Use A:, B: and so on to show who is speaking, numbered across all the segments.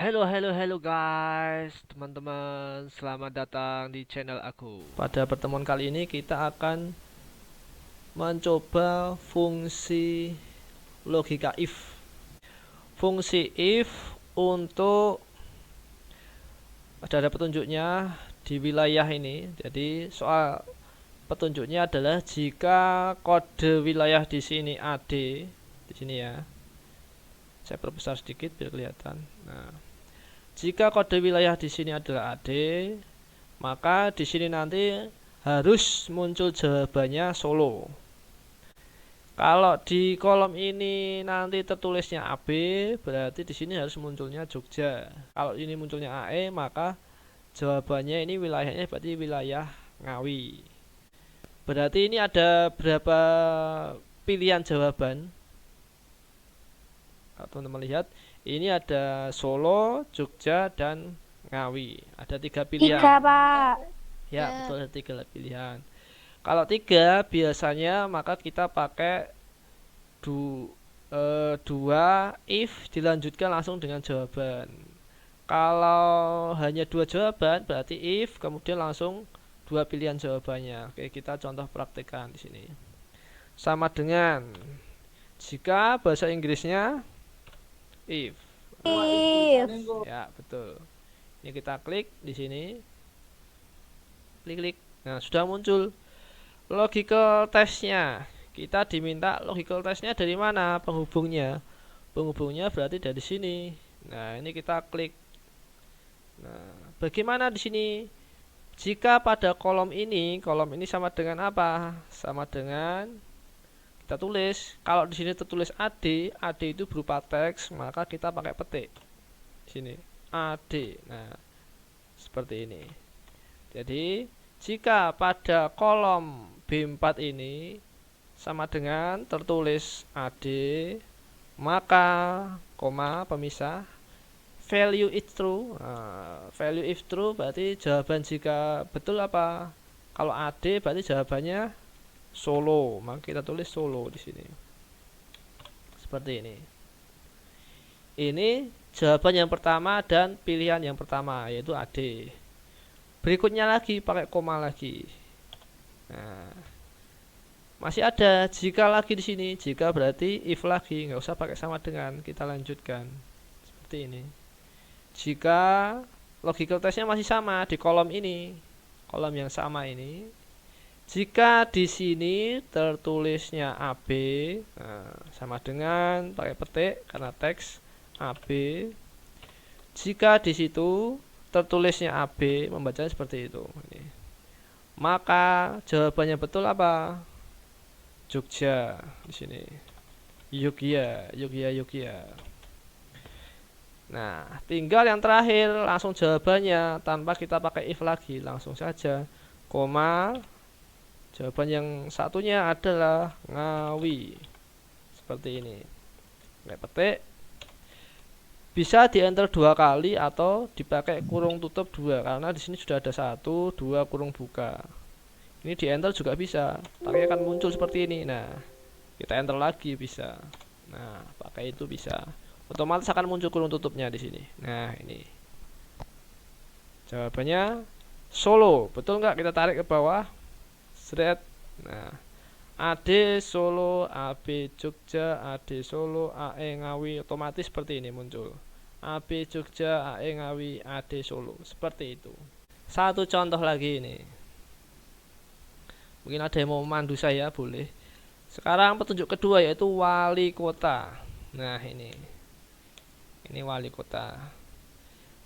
A: Halo guys, teman-teman, selamat datang di channel aku. Pada pertemuan kali ini kita akan mencoba fungsi logika if. Fungsi if untuk ada petunjuknya di wilayah ini. Jadi soal petunjuknya adalah jika kode wilayah di sini AD, di sini ya. Saya perbesar sedikit biar kelihatan. Nah, jika kode wilayah di sini adalah AD, maka di sini nanti harus muncul jawabannya Solo. Kalau di kolom ini nanti tertulisnya AB, berarti di sini harus munculnya Jogja. Kalau ini munculnya AE, maka jawabannya ini wilayahnya berarti wilayah Ngawi. Berarti ini ada berapa pilihan jawaban? Kalau teman-teman lihat, ini ada Solo, Jogja, dan Ngawi. Ada 3 pilihan.
B: Tiga, Pak.
A: Ya, betul, ada 3 pilihan. Kalau 3 biasanya maka kita pakai dua if dilanjutkan langsung dengan jawaban. Kalau hanya 2 jawaban berarti if kemudian langsung 2 pilihan jawabannya. Oke, kita contoh praktekkan di sini. Sama dengan jika bahasa Inggrisnya if.
B: If.
A: Ya, betul. Ini kita klik di sini. Klik-klik. Nah, sudah muncul logical testnya. Kita diminta logical testnya dari mana? Penghubungnya. Penghubungnya berarti dari sini. Nah, ini kita klik. Nah, bagaimana di sini? Jika pada kolom ini sama dengan apa? Sama dengan kita tulis. Kalau di sini tertulis AD, AD itu berupa teks, maka kita pakai petik. Di sini AD. Nah, seperti ini. Jadi, jika pada kolom B4 ini sama dengan tertulis AD, maka koma pemisah value if true. Nah, value if true berarti jawaban jika betul apa? Kalau AD berarti jawabannya Solo, maka kita tulis Solo di sini. Seperti ini. Ini jawaban yang pertama dan pilihan yang pertama yaitu AD. Berikutnya lagi pakai koma lagi. Nah, masih ada jika lagi di sini. Jika berarti if lagi, nggak usah pakai sama dengan. Kita lanjutkan seperti ini. Jika logical testnya masih sama di kolom ini, kolom yang sama ini. Jika di sini tertulisnya AB, nah, sama dengan pakai petik karena teks AB. Jika di situ tertulisnya AB, membacanya seperti itu. Maka jawabannya betul apa? Jogja di sini. Yogya. Nah, tinggal yang terakhir langsung jawabannya tanpa kita pakai if lagi, langsung saja koma. Jawaban yang satunya adalah Ngawi. Seperti ini. Pakai petik. Bisa di enter 2 kali atau dipakai kurung tutup 2 karena di sini sudah ada 1, 2 kurung buka. Ini di enter juga bisa, tapi akan muncul seperti ini. Nah, kita enter lagi bisa. Nah, pakai itu bisa. Otomatis akan muncul kurung tutupnya di sini. Nah, ini. Jawabannya Solo. Betul nggak? Kita tarik ke bawah. Seret. Nah, AD Solo, AB Jogja, AD Solo, AE Ngawi, otomatis seperti ini muncul. AB Jogja, AE Ngawi, AD Solo, seperti itu. Satu contoh lagi ini. Mungkin ada yang mau memandu saya, boleh. Sekarang petunjuk kedua yaitu wali kota. Nah, ini wali kota.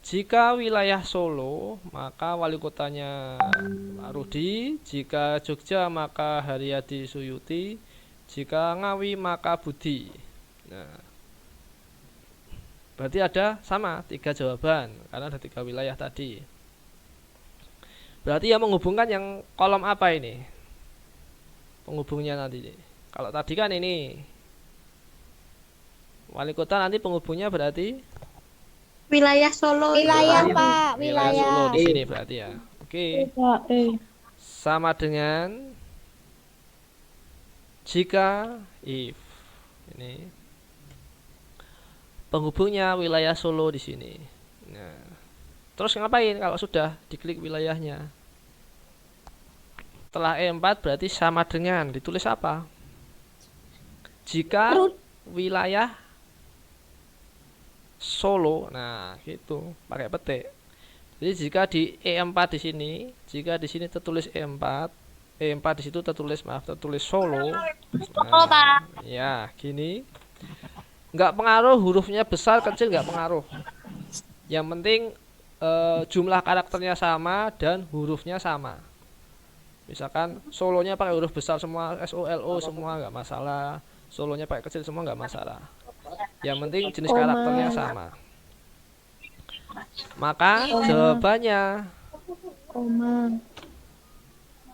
A: Jika wilayah Solo, maka wali kotanya Pak Rudi. Jika Jogja, maka Haryadi Suyuti. Jika Ngawi, maka Budi. Nah, berarti ada sama 3 jawaban karena ada 3 wilayah tadi. Berarti yang menghubungkan yang kolom apa ini? Penghubungnya nanti. Kalau tadi kan ini wali kota, nanti penghubungnya berarti
B: Wilayah Solo.
C: Wilayah, Pak.
A: wilayah Solo di sini berarti ya. Oke. Sama dengan jika if. Ini penghubungnya wilayah Solo di sini. Nah, terus ngapain kalau sudah diklik wilayahnya? Setelah E4 berarti sama dengan ditulis apa? Jika wilayah Solo, nah gitu, pakai petik. Jadi jika di E4 di sini, jika di sini tertulis E4, E4 di situ tertulis Solo. Nah, ya gini, nggak pengaruh hurufnya besar kecil, nggak pengaruh. Yang penting jumlah karakternya sama dan hurufnya sama. Misalkan solonya pakai huruf besar semua, SOLO semua nggak masalah, solonya pakai kecil semua nggak masalah. Yang penting jenis karakternya sama. Maka jawabannya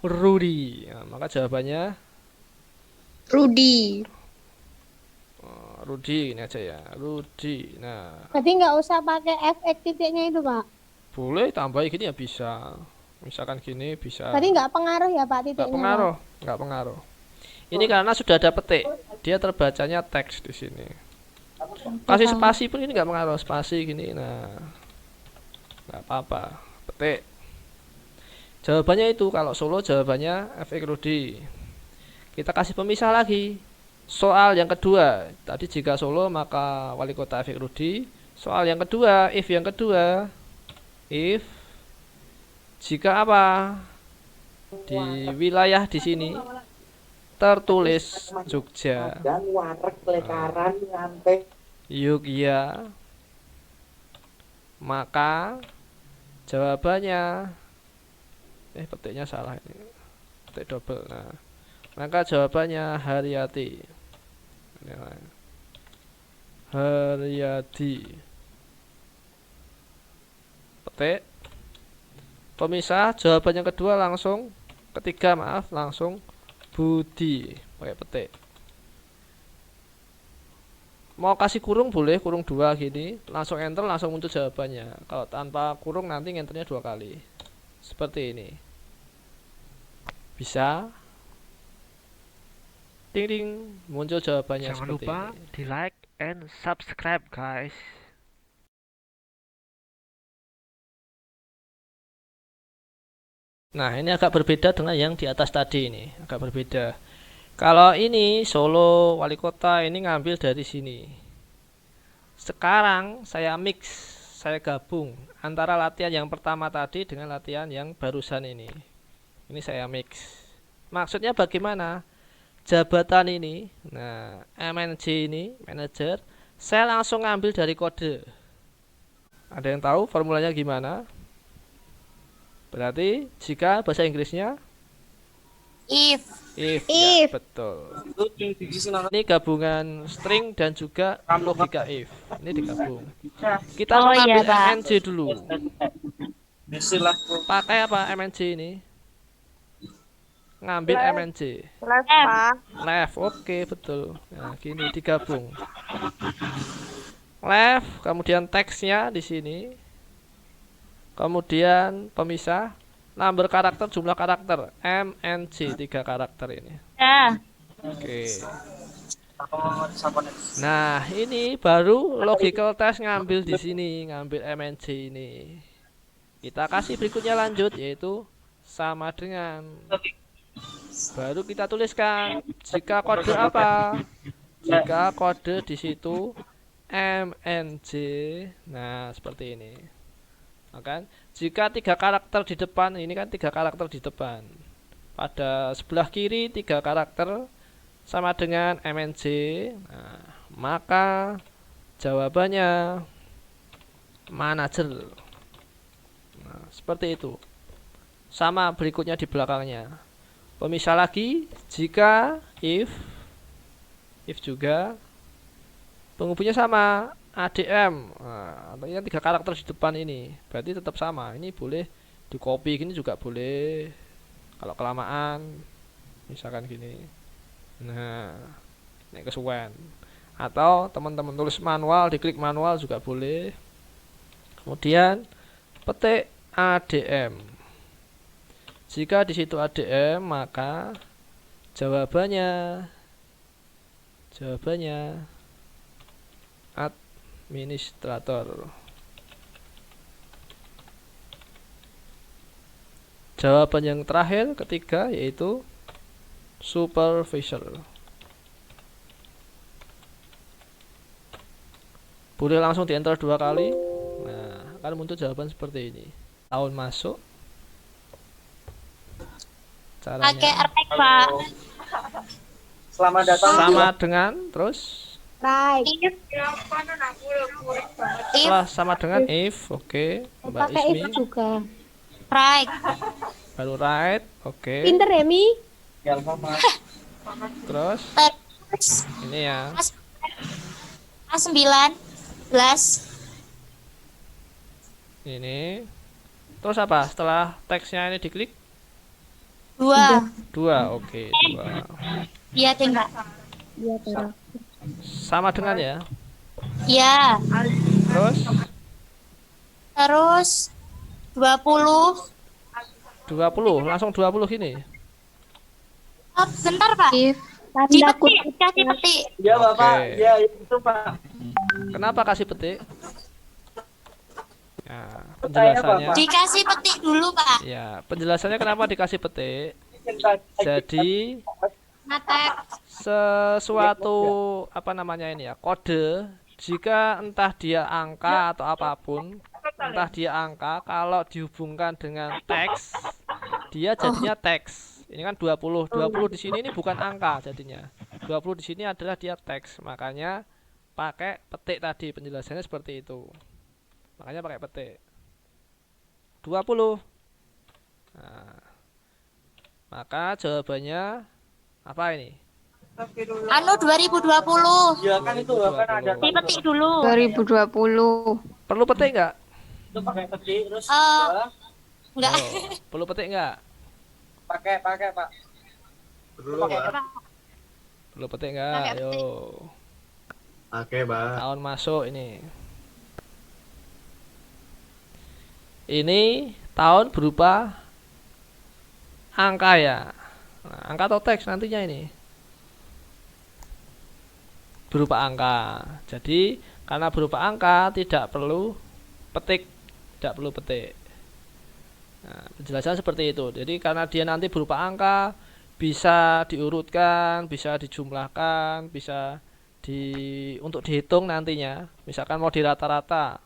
A: Rudy. Nah, maka jawabannya
B: Rudy.
A: Rudy ini aja ya, Rudy. Nah,
C: Berarti nggak usah pakai FX titiknya itu, Pak.
A: boleh tambah gini ya bisa. Misalkan gini bisa.
C: Berarti nggak pengaruh ya, Pak,
A: Nggak
C: titiknya,
A: pengaruh, nggak pengaruh. Ini karena sudah ada petik, dia terbacanya teks di sini. Kasih spasi pun ini nggak pengaruh, spasi gini, nah nggak apa-apa. Petik. Jawabannya itu kalau Solo jawabannya FX Rudy. Kita kasih pemisah lagi. Soal yang kedua, tadi jika Solo maka wali kota FX Rudy. Soal yang kedua, if yang kedua, if jika apa? Di wilayah di sini tertulis Jogja,
D: dan wareg lekaran ngantek
A: Yogya, maka jawabannya petiknya salah ini, petik double. Nah, maka jawabannya Haryati. Haryadi. Petik. Pemisah jawaban yang kedua langsung, ketiga maaf, langsung Budi pakai petik. Mau kasih kurung boleh, kurung 2 gini, langsung enter langsung muncul jawabannya. Kalau tanpa kurung nanti enternya 2 kali. Seperti ini. Bisa. Ding ding, muncul jawabannya. Jangan seperti lupa ini. Di like and subscribe guys. Nah, ini agak berbeda dengan yang di atas tadi ini, agak berbeda. Kalau ini Solo wali kota ini ngambil dari sini. Sekarang saya mix, saya gabung antara latihan yang pertama tadi dengan latihan yang barusan ini. Ini saya mix. Maksudnya bagaimana? Jabatan ini, nah MNC ini, manager, saya langsung ngambil dari kode. Ada yang tahu formulanya gimana? Berarti jika bahasa Inggrisnya
B: If.
A: if.
B: If.
A: Ya, betul. Ini gabungan string dan juga logika if. Ini digabung. Kita mengambil MNC dulu. Pakai apa MNC ini? Ngambil MNC. Left, oke betul. Nah, gini digabung. Left, kemudian teksnya di sini. Kemudian pemisah, number karakter, jumlah karakter, MNC 3 karakter ini. Oke. Nah, ini baru logical test ngambil di sini, ngambil MNC ini. Kita kasih berikutnya lanjut, yaitu sama dengan. Baru kita tuliskan jika kode apa? Jika kode di situ MNC. Nah, seperti ini. Kan? Jika 3 karakter di depan, ini kan 3 karakter di depan. Pada sebelah kiri 3 karakter sama dengan MNC. Nah, maka jawabannya manager. Nah, seperti itu. Sama berikutnya di belakangnya. Pemisah lagi jika if juga penghubungnya sama ADM. Nah, artinya 3 karakter di depan ini berarti tetap sama. Ini boleh di copy gini juga boleh kalau kelamaan, misalkan gini. Nah, ini kesuwen. Atau teman-teman tulis manual, diklik manual juga boleh. Kemudian petik ADM. Jika di situ ADM, maka jawabannya administrator. Jawaban yang terakhir ketiga yaitu supervisor. Boleh langsung di enter 2 kali. Nah, akan muncul jawaban seperti ini. Tahun masuk.
B: Pakai
A: Caranya
B: RX, Pak.
D: Selamat datang.
A: sama dengan terus
C: Right.
B: If.
A: setelah sama dengan if. Oke, Mbak
C: Pakai
A: Ismi
C: if juga.
B: Right.
A: baru right. Oke,
C: Pinter ya, Mi?
D: Ya, Mas.
A: terus
B: Terus
A: ini ya.
B: A19.
A: Ini terus apa? Setelah teksnya ini diklik
B: 2.
A: 2. Oke, 2.
B: Iya, deh, Mbak.
C: Iya, Tara.
A: Sama dengan ya.
B: Iya.
A: Terus
B: Terus 20.
A: 20, langsung 20 gini.
B: Oh, bentar, Pak.
C: If.
B: Di
C: Tanda
B: petik,
C: kutip.
B: kasih petik.
D: Iya, Bapak.
A: Oke.
D: Iya, itu, Pak.
A: Kenapa kasih petik? Ya,
D: Pertanyaan
A: penjelasannya.
D: Bapak.
B: Dikasih petik dulu, Pak.
A: Ya, penjelasannya kenapa dikasih petik.
D: Cinta-
A: Jadi
B: Ngatek.
A: sesuatu apa namanya ini ya, kode, jika entah dia angka atau apapun, entah dia angka, kalau dihubungkan dengan teks, dia jadinya teks. Ini kan 20. 20 di sini ini bukan angka jadinya. 20 di sini adalah dia teks. Makanya pakai petik tadi, penjelasannya seperti itu. Makanya pakai petik. 20. Nah, maka jawabannya apa ini?
B: Anu 2020.
D: Iya, kan itu, kan ada.
B: Dipetik dulu.
E: 2020.
A: Perlu petik nggak?
D: Itu pakai petik, terus
B: Enggak.
A: Oh, perlu petik nggak?
D: pakai, Pak.
F: Perlu,
D: Pakai
F: Pak.
A: Perlu petik nggak?
B: Pakai
A: Ayo.
B: petik.
F: Oke, Pak.
A: Tahun masuk ini. Ini tahun berupa angka ya. Nah, angka atau teks nantinya ini. Berupa angka. Jadi karena berupa angka tidak perlu petik, tidak perlu petik. Nah, penjelasan seperti itu. Jadi karena dia nanti berupa angka, bisa diurutkan, bisa dijumlahkan, bisa untuk dihitung nantinya. Misalkan mau di rata-rata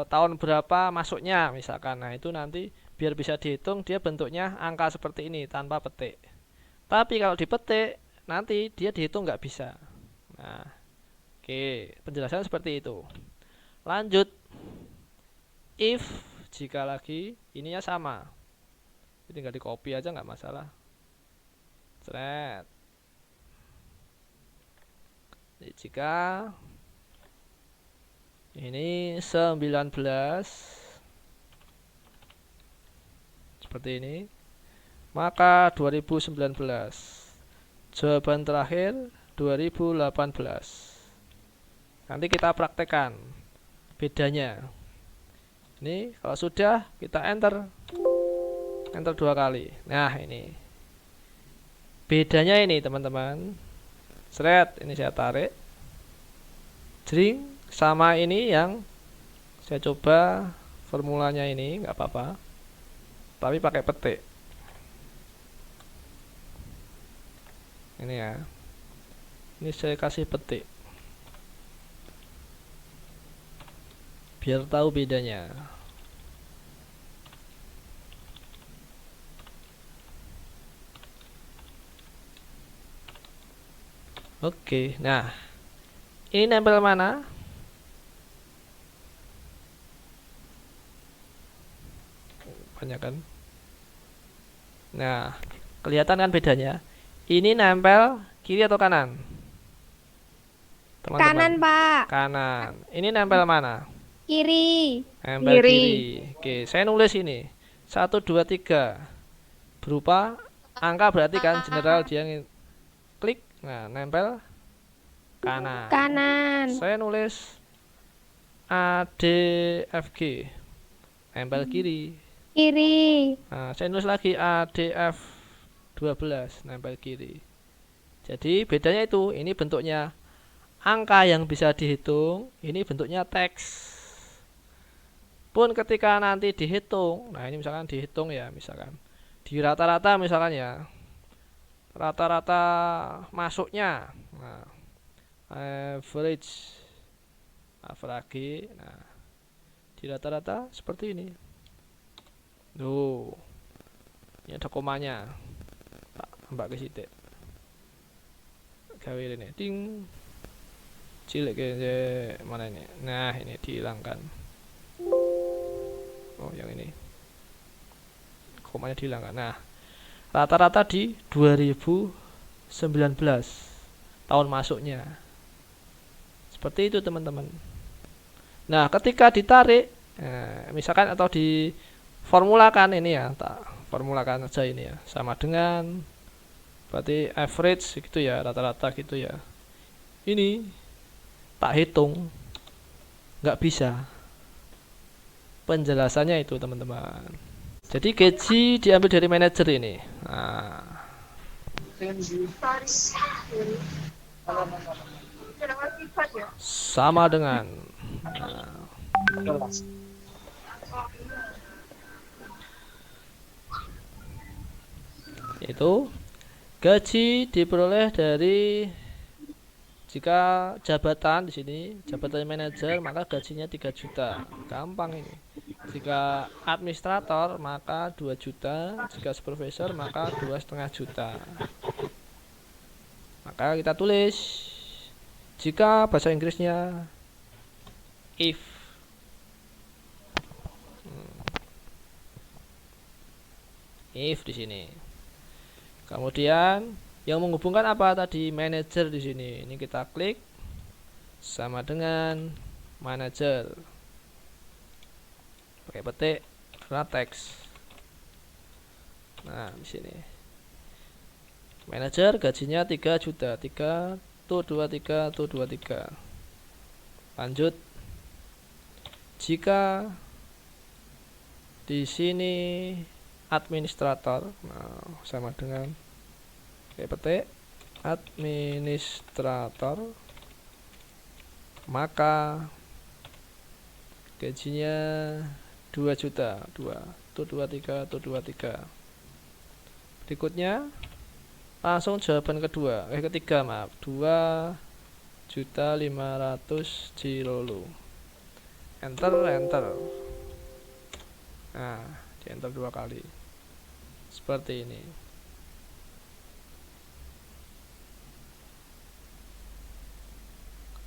A: tahun berapa masuknya misalkan. Nah, itu nanti biar bisa dihitung dia bentuknya angka seperti ini tanpa petik. Tapi kalau dipetik nanti dia dihitung nggak bisa. Nah, oke, penjelasan seperti itu. Lanjut. If jika lagi ininya sama, jadi tinggal di copy aja nggak masalah. Thread. Jadi jika ini 19 seperti ini, maka 2019. Jawaban terakhir 2018. Nanti kita praktekkan bedanya. Ini kalau sudah kita enter 2 kali. Nah, ini bedanya ini teman-teman. Thread ini saya tarik, jering, sama ini yang saya coba formulanya ini nggak apa-apa, tapi pakai petik. Ini ya, ini saya kasih petik biar tahu bedanya. Oke, nah ini nempel mana? Banyak kan? Nah, kelihatan kan bedanya? Ini nempel kiri atau kanan? Teman-teman.
C: Kanan, Pak.
A: Kanan. Ini nempel mana?
C: Kiri.
A: Nempel
E: Kiri.
A: kiri. Oke, saya nulis ini 1, 2, 3 berupa angka, berarti kan general dia klik. Nah, nempel kanan.
C: Kanan.
A: Saya nulis A, D, F, G, nempel kiri.
C: Kiri.
A: Nah, saya nulis lagi A, D, F 12, nempel kiri. Jadi bedanya itu, ini bentuknya angka yang bisa dihitung, ini bentuknya teks. pun ketika nanti dihitung, nah ini misalkan dihitung ya, misalkan di rata-rata misalkan ya, rata-rata masuknya, nah, average, nah di rata-rata seperti ini. Tuh, ini ada komanya, tak tambah ke situ, gawe ini, ting, cilik ke mana ini, nah ini dihilangkan. Oh yang ini, komanya dihilangkan. Nah rata-rata di 2019 tahun masuknya, seperti itu teman-teman. Nah ketika ditarik, misalkan atau diformulakan ini ya, tak formulakan aja ini ya, sama dengan berarti average gitu ya, rata-rata gitu ya. Ini tak hitung, nggak bisa. Penjelasannya itu teman-teman. Jadi gaji diambil dari manajer ini. Nah, sama dengan, nah, itu gaji diperoleh dari, jika jabatan di sini jabatan manajer maka gajinya 3 juta. Gampang ini. Jika administrator maka 2 juta, jika supervisor maka 2,5 juta. Maka kita tulis, jika bahasa Inggrisnya if, if di sini. Kemudian yang menghubungkan apa tadi, manajer di sini. Ini kita klik, sama dengan manajer. Pakai petik karena teks. Nah di sini manajer gajinya 3 juta, 3 tuh 23 tuh 23. Lanjut, jika di sini administrator, nah sama dengan kayak petik administrator, maka gajinya 2 juta, 2 tuh 23 tuh 23. Berikutnya langsung jawaban ketiga maaf, 2 juta 500 Cilolu. Enter. Nah di enter 2 kali seperti ini.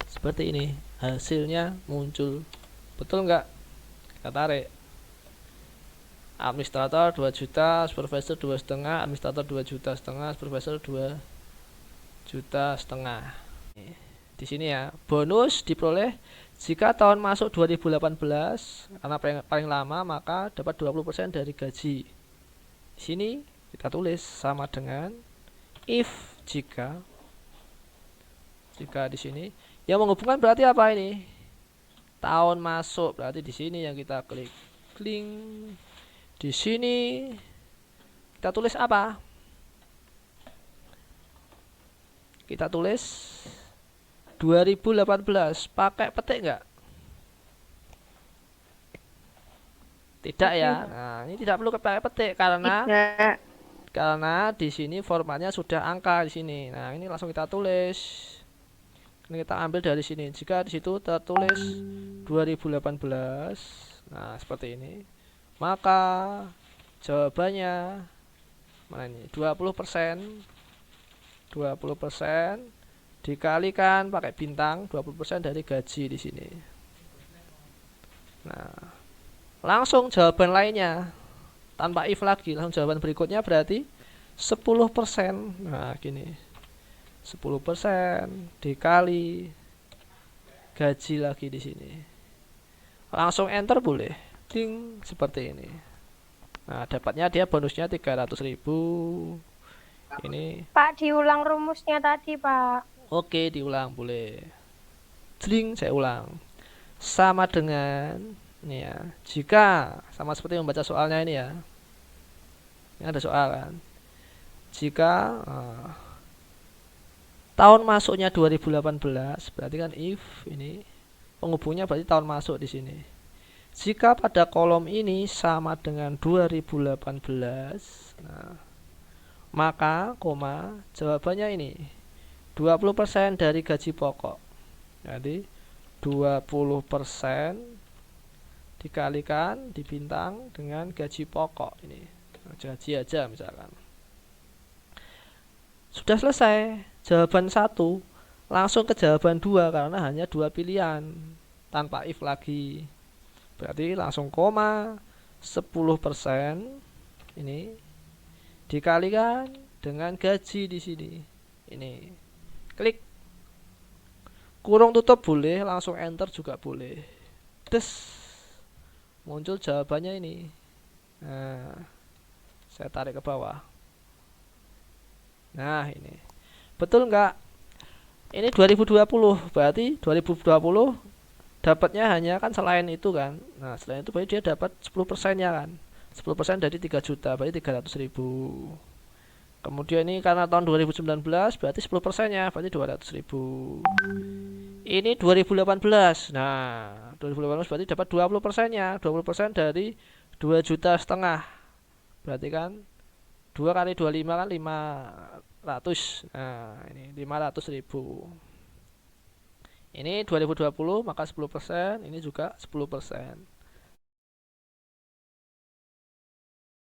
A: Seperti ini hasilnya muncul. Betul nggak? Kita tarik. Administrator 2 juta, supervisor 2,5, administrator 2 juta setengah, supervisor 2 juta setengah. Di sini ya, bonus diperoleh jika tahun masuk 2018, karena paling lama maka dapat 20% dari gaji. Di sini kita tulis sama dengan if, jika di sini yang menghubungkan berarti apa ini? Tahun masuk, berarti di sini yang kita klik. Di sini kita tulis apa? Kita tulis 2018. Pakai petik enggak? Tidak ya. Nah, ini tidak perlu pakai petik karena di sini formatnya sudah angka di sini. Nah, ini langsung kita tulis. Ini kita ambil dari sini. Jika di situ tertulis 2018, nah seperti ini, maka jawabannya mana ini? 20% dikalikan pakai bintang 20% dari gaji di sini. Nah, langsung jawaban lainnya tanpa if lagi, langsung jawaban berikutnya berarti 10%. Nah, gini. 10% dikali gaji lagi di sini. Langsung enter boleh. Ding, seperti ini. Nah, dapatnya dia bonusnya 300.000. Ini.
C: Pak, diulang rumusnya tadi, Pak.
A: Oke, diulang boleh. Ding, saya ulang. Sama dengan ini ya. Jika sama seperti membaca soalnya ini ya. Ini ada soal kan. Jika tahun masuknya 2018, berarti kan if ini penghubungnya berarti tahun masuk di sini. Jika pada kolom ini sama dengan 2018, nah, maka jawabannya ini 20% dari gaji pokok. Jadi 20% dikalikan dibintang dengan gaji pokok ini. Nah, gaji aja misalkan. Sudah selesai. Jawaban 1 langsung ke jawaban 2 karena hanya 2 pilihan tanpa if lagi. Berarti langsung 10% ini dikalikan dengan gaji di sini. Ini. Klik. Kurung tutup boleh, langsung enter juga boleh. Des. Muncul jawabannya ini. Nah, saya tarik ke bawah. Nah, ini. Betul nggak? Ini 2020, berarti 2020 dapatnya hanya kan selain itu kan. Nah, selain itu berarti dia dapat 10%-nya kan. 10% dari 3 juta, berarti 300.000. Kemudian ini karena tahun 2019 berarti 10%-nya, berarti 200.000. Ini 2018. Nah, 2018 berarti dapat 20%-nya. 20% dari 2,5 juta. Berarti kan 2 kali 25 kan 500. Nah, ini 500.000. Ini 2020 maka 10%, ini juga 10%.